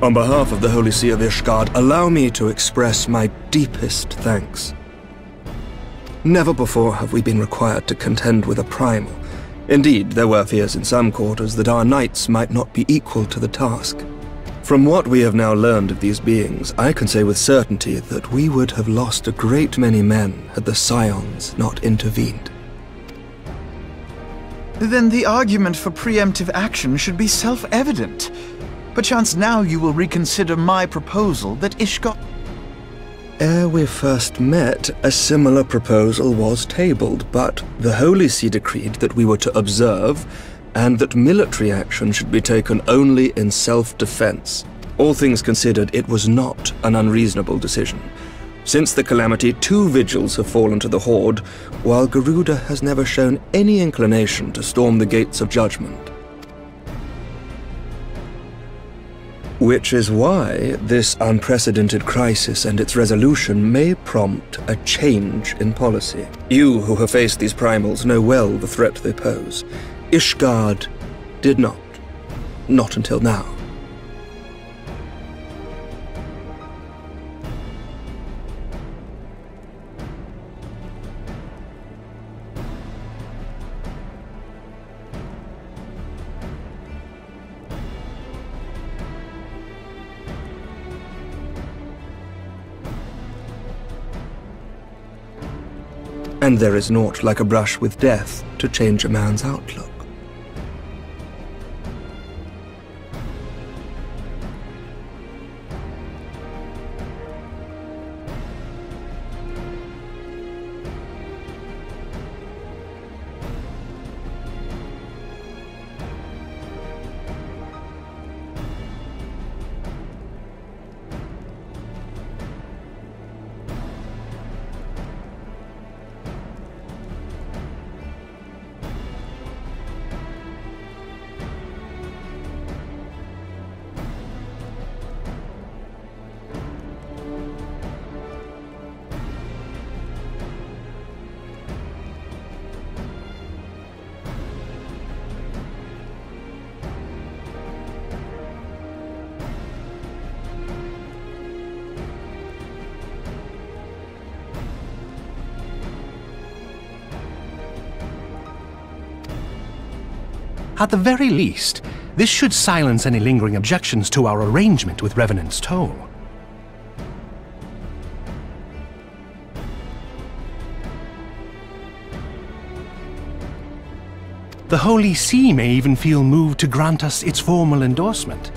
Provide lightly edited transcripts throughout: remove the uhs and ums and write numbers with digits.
On behalf of the Holy See of Ishgard, allow me to express my deepest thanks. Never before have we been required to contend with a primal. Indeed, there were fears in some quarters that our knights might not be equal to the task. From what we have now learned of these beings, I can say with certainty that we would have lost a great many men had the Scions not intervened. Then the argument for preemptive action should be self-evident. Perchance now you will reconsider my proposal that Ishgard... Ere we first met, a similar proposal was tabled, but the Holy See decreed that we were to observe, and that military action should be taken only in self-defense. All things considered, it was not an unreasonable decision. Since the calamity, 2 vigils have fallen to the Horde, while Garuda has never shown any inclination to storm the gates of judgment. Which is why this unprecedented crisis and its resolution may prompt a change in policy. You who have faced these primals know well the threat they pose. Ishgard did not. Not until now. And there is naught like a brush with death to change a man's outlook. At the very least, this should silence any lingering objections to our arrangement with Revenant's Toll. The Holy See may even feel moved to grant us its formal endorsement.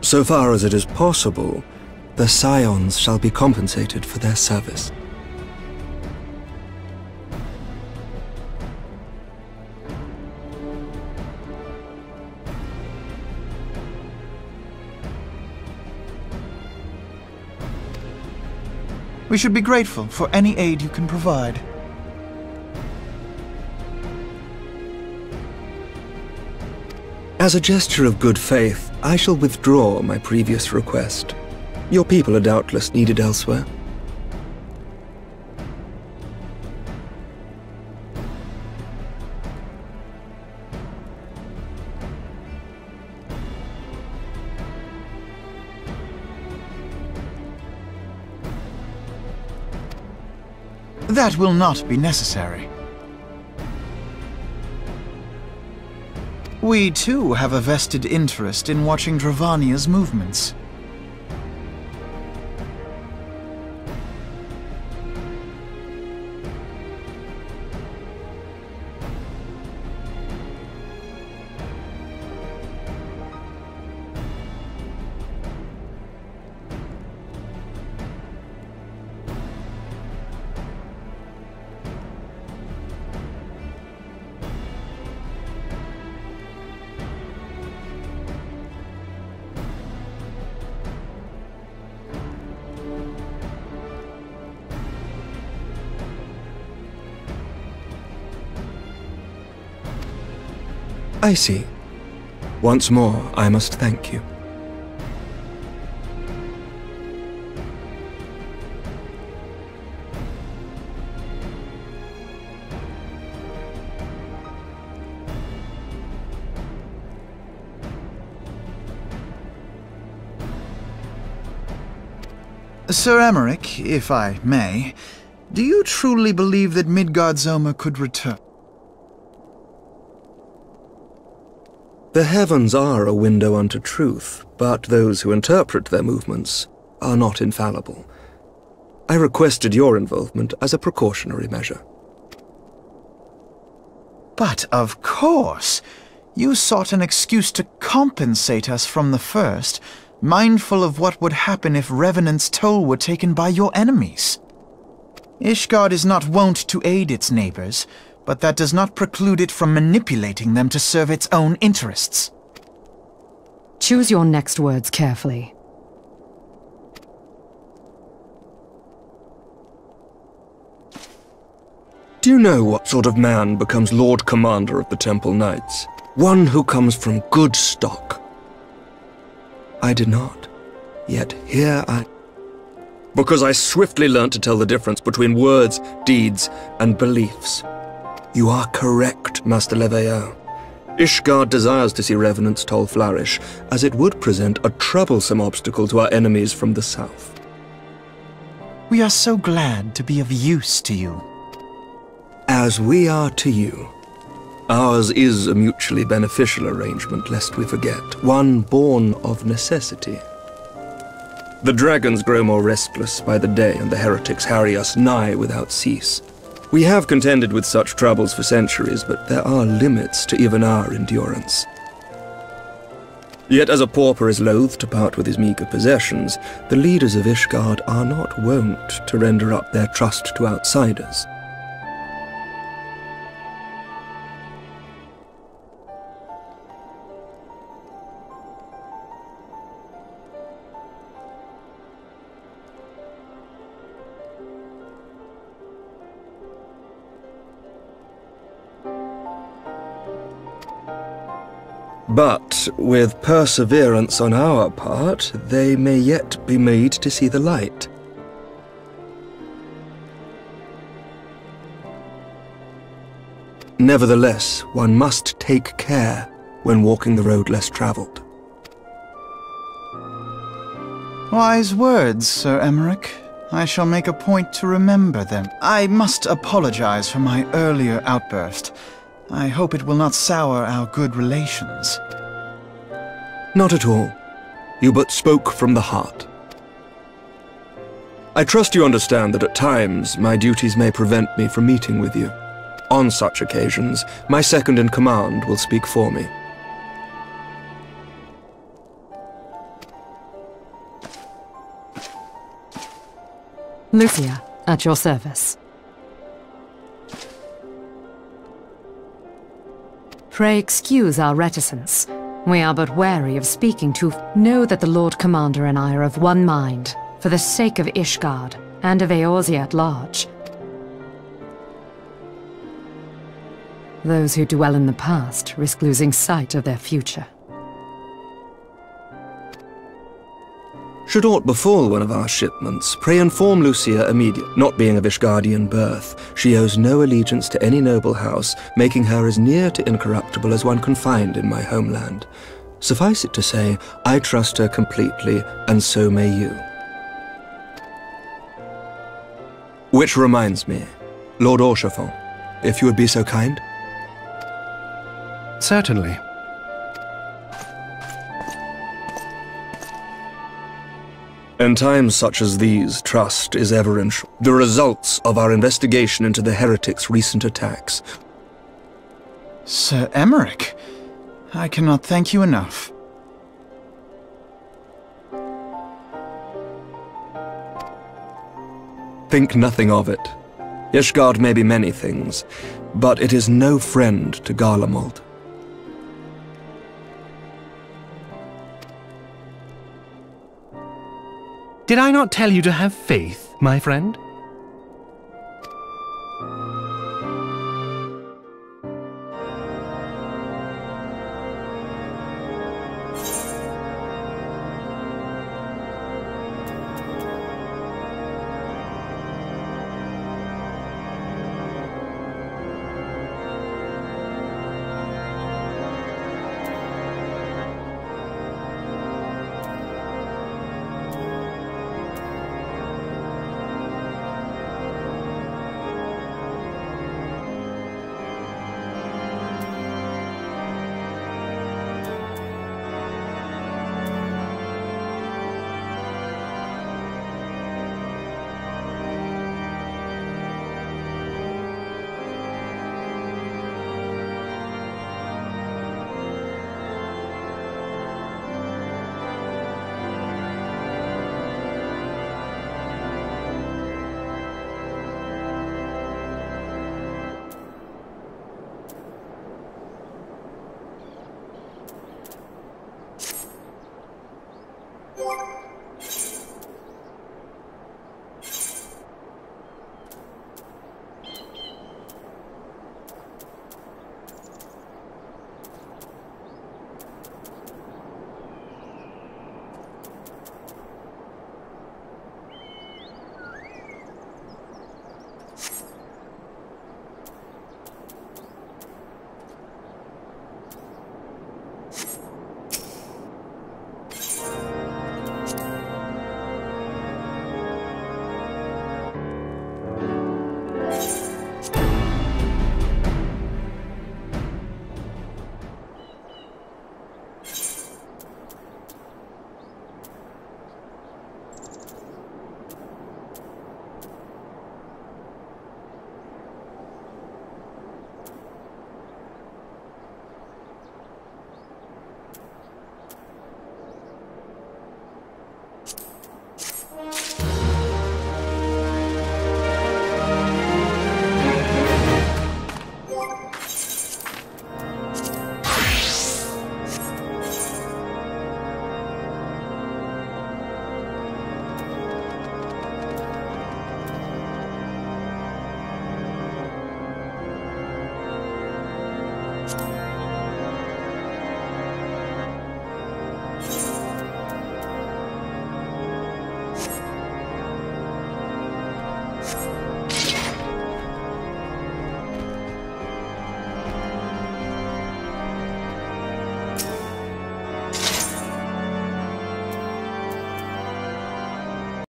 So far as it is possible, the Scions shall be compensated for their service. We should be grateful for any aid you can provide. As a gesture of good faith, I shall withdraw my previous request. Your people are doubtless needed elsewhere. That will not be necessary. We too have a vested interest in watching Dravania's movements. I see. Once more, I must thank you. Sir Emmerich, if I may, do you truly believe that Midgardsormr could return? The heavens are a window unto truth, but those who interpret their movements are not infallible. I requested your involvement as a precautionary measure. But of course, you sought an excuse to compensate us from the first, mindful of what would happen if Revenant's toll were taken by your enemies. Ishgard is not wont to aid its neighbors, but that does not preclude it from manipulating them to serve its own interests. Choose your next words carefully. Do you know what sort of man becomes Lord Commander of the Temple Knights? One who comes from good stock. I did not. Yet here I... Because I swiftly learnt to tell the difference between words, deeds, and beliefs. You are correct, Master Leveilleur. Ishgard desires to see Revenant's toll flourish, as it would present a troublesome obstacle to our enemies from the south. We are so glad to be of use to you. As we are to you. Ours is a mutually beneficial arrangement, lest we forget, one born of necessity. The dragons grow more restless by the day, and the heretics harry us nigh without cease. We have contended with such troubles for centuries, but there are limits to even our endurance. Yet as a pauper is loath to part with his meager possessions, the leaders of Ishgard are not wont to render up their trust to outsiders. But with perseverance on our part, they may yet be made to see the light. Nevertheless, one must take care when walking the road less traveled. Wise words, Sir Emmerich. I shall make a point to remember them. I must apologize for my earlier outburst. I hope it will not sour our good relations. Not at all. You but spoke from the heart. I trust you understand that at times my duties may prevent me from meeting with you. On such occasions, my second-in-command will speak for me. Lucia, at your service. Pray excuse our reticence. We are but wary of speaking to... Know that the Lord Commander and I are of one mind, for the sake of Ishgard, and of Eorzea at large. Those who dwell in the past risk losing sight of their future. Should aught befall one of our shipments, pray inform Lucia immediately. Not being of Ishgardian birth, she owes no allegiance to any noble house, making her as near to incorruptible as one can find in my homeland. Suffice it to say, I trust her completely, and so may you. Which reminds me, Lord Orchefort, if you would be so kind? Certainly. In times such as these, trust is ever in the results of our investigation into the heretics' recent attacks. Sir Emmerich, I cannot thank you enough. Think nothing of it. Ishgard may be many things, but it is no friend to Garlemald. Did I not tell you to have faith, my friend?